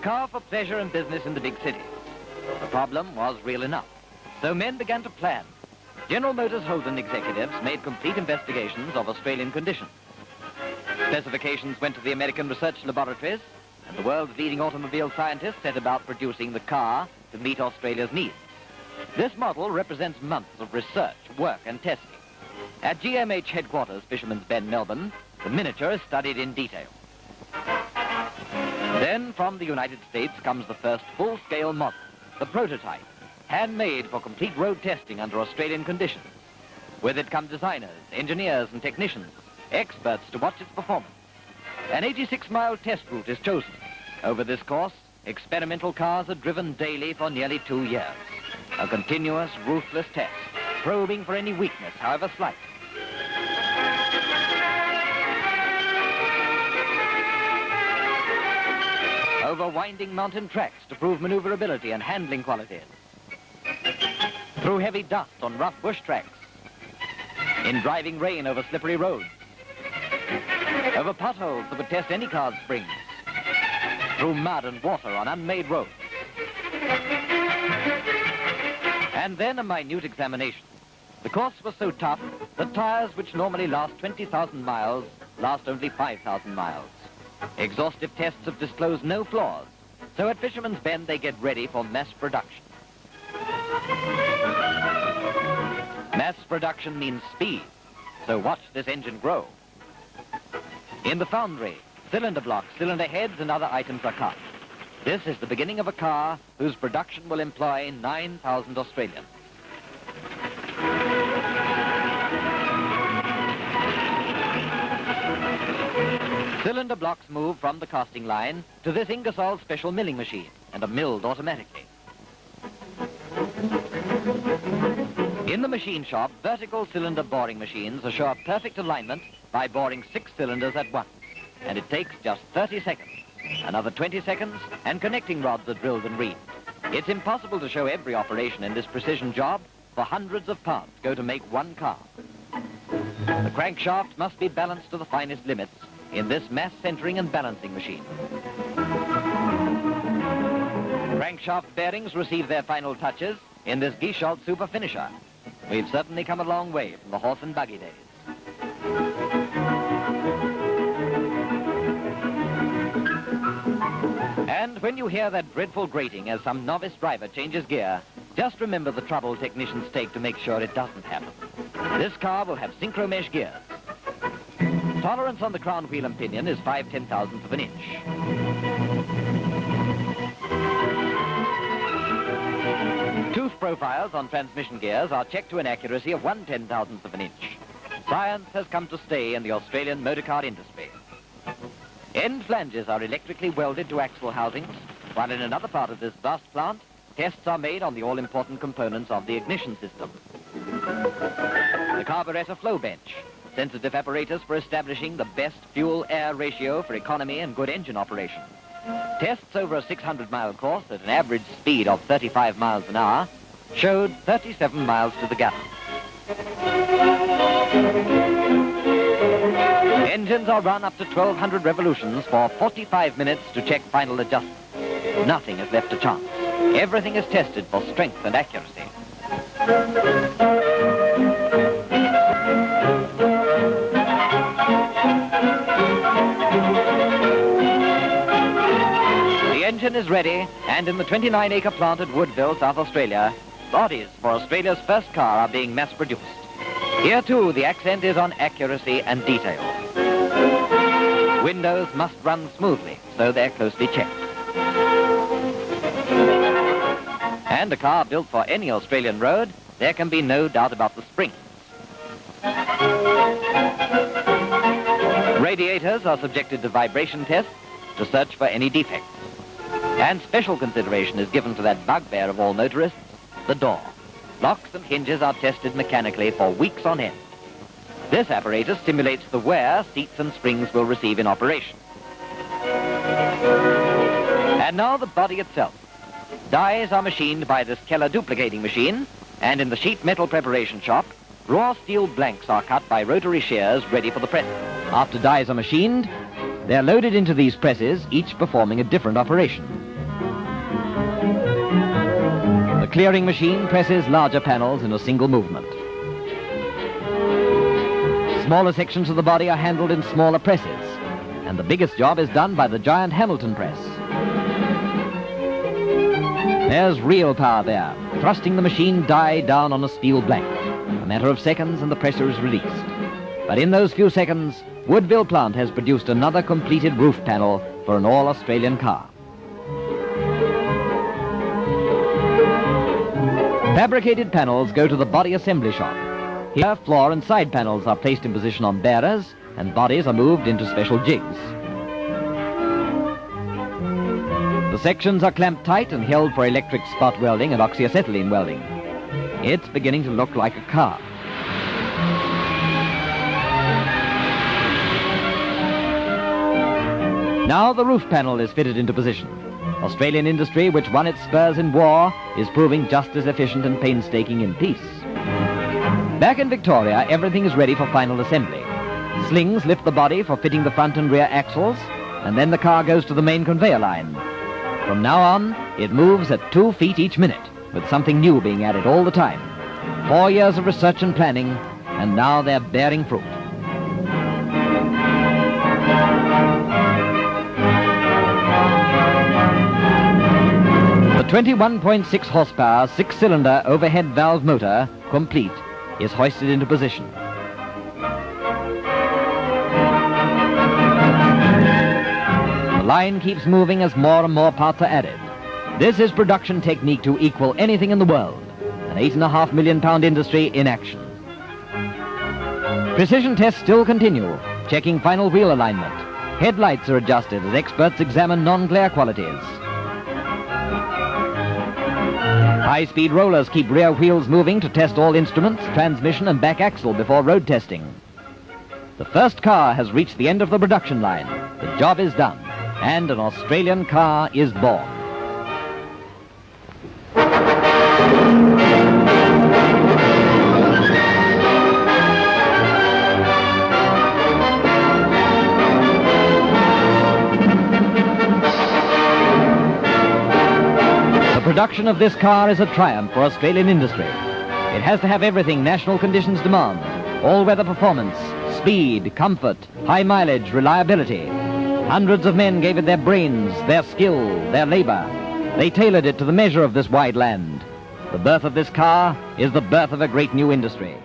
car for pleasure and business in the big cities. The problem was real enough, so men began to plan. General Motors Holden executives made complete investigations of Australian conditions. Specifications went to the American research laboratories, and the world's leading automobile scientists set about producing the car to meet Australia's needs. This model represents months of research, work, and testing. At GMH headquarters, Fisherman's Bend, Melbourne, the miniature is studied in detail. Then, from the United States, comes the first full-scale model, the prototype, handmade for complete road testing under Australian conditions. With it come designers, engineers, and technicians, experts to watch its performance. An 86-mile test route is chosen. Over this course, experimental cars are driven daily for nearly 2 years. A continuous, ruthless test, probing for any weakness, however slight. Over winding mountain tracks to prove maneuverability and handling qualities. Through heavy dust on rough bush tracks. In driving rain over slippery roads. Over potholes that would test any car's springs. Through mud and water on unmade roads. And then a minute examination. The course was so tough that tires which normally last 20,000 miles last only 5,000 miles. Exhaustive tests have disclosed no flaws, so at Fisherman's Bend they get ready for mass production. Mass production means speed, so watch this engine grow. In the foundry, cylinder blocks, cylinder heads, and other items are cut. This is the beginning of a car whose production will employ 9,000 Australians. Cylinder blocks move from the casting line to this Ingersoll special milling machine and are milled automatically. In the machine shop, vertical cylinder boring machines assure perfect alignment by boring 6 cylinders at once, and it takes just 30 seconds. Another 20 seconds, and connecting rods are drilled and reamed. It's impossible to show every operation in this precision job, for hundreds of parts go to make one car. The crankshaft must be balanced to the finest limits in this mass centering and balancing machine. Crankshaft bearings receive their final touches in this Guichard super finisher. We've certainly come a long way from the horse and buggy days. And when you hear that dreadful grating as some novice driver changes gear, just remember the trouble technicians take to make sure it doesn't happen. This car will have synchro-mesh gears. Tolerance on the crown wheel and pinion is 5/10,000ths of an inch. Tooth profiles on transmission gears are checked to an accuracy of 1/10,000th of an inch. Science has come to stay in the Australian motorcar industry. End flanges are electrically welded to axle housings, while in another part of this vast plant, tests are made on the all-important components of the ignition system. The carburetor flow bench, sensitive apparatus for establishing the best fuel-air ratio for economy and good engine operation. Tests over a 600-mile course at an average speed of 35 miles an hour showed 37 miles to the gallon. Engines are run up to 1,200 revolutions for 45 minutes to check final adjustments. Nothing is left to chance. Everything is tested for strength and accuracy. The engine is ready, and in the 29-acre plant at Woodville, South Australia, bodies for Australia's first car are being mass-produced. Here, too, the accent is on accuracy and detail. Windows must run smoothly, so they're closely checked. And a car built for any Australian road, there can be no doubt about the springs. Radiators are subjected to vibration tests to search for any defects. And special consideration is given to that bugbear of all motorists, the door. Locks and hinges are tested mechanically for weeks on end. This apparatus simulates the wear seats and springs will receive in operation. And now the body itself. Dies are machined by this Keller duplicating machine, and in the sheet metal preparation shop, raw steel blanks are cut by rotary shears ready for the press. After dies are machined, they're loaded into these presses, each performing a different operation. clearing machine presses larger panels in a single movement. Smaller sections of the body are handled in smaller presses, and the biggest job is done by the giant Hamilton press. There's real power there, thrusting the machine die down on a steel blank. A matter of seconds and the pressure is released. But in those few seconds, Woodville plant has produced another completed roof panel for an all-Australian car. Fabricated panels go to the body assembly shop. Here, floor and side panels are placed in position on bearers, and bodies are moved into special jigs. The sections are clamped tight and held for electric spot welding and oxyacetylene welding. It's beginning to look like a car. Now the roof panel is fitted into position. Australian industry, which won its spurs in war, is proving just as efficient and painstaking in peace. Back in Victoria, everything is ready for final assembly. Slings lift the body for fitting the front and rear axles, and then the car goes to the main conveyor line. From now on, it moves at 2 feet each minute, with something new being added all the time. 4 years of research and planning, and now they're bearing fruit. The 21.6 horsepower, 6-cylinder overhead valve motor, complete, is hoisted into position. The line keeps moving as more and more parts are added. This is production technique to equal anything in the world. An £8.5 million industry in action. Precision tests still continue, checking final wheel alignment. Headlights are adjusted as experts examine non-glare qualities. High-speed rollers keep rear wheels moving to test all instruments, transmission and back axle before road testing. The first car has reached the end of the production line. The job is done, and an Australian car is born. The production of this car is a triumph for Australian industry. It has to have everything national conditions demand: all-weather performance, speed, comfort, high mileage, reliability. Hundreds of men gave it their brains, their skill, their labor. They tailored it to the measure of this wide land. The birth of this car is the birth of a great new industry.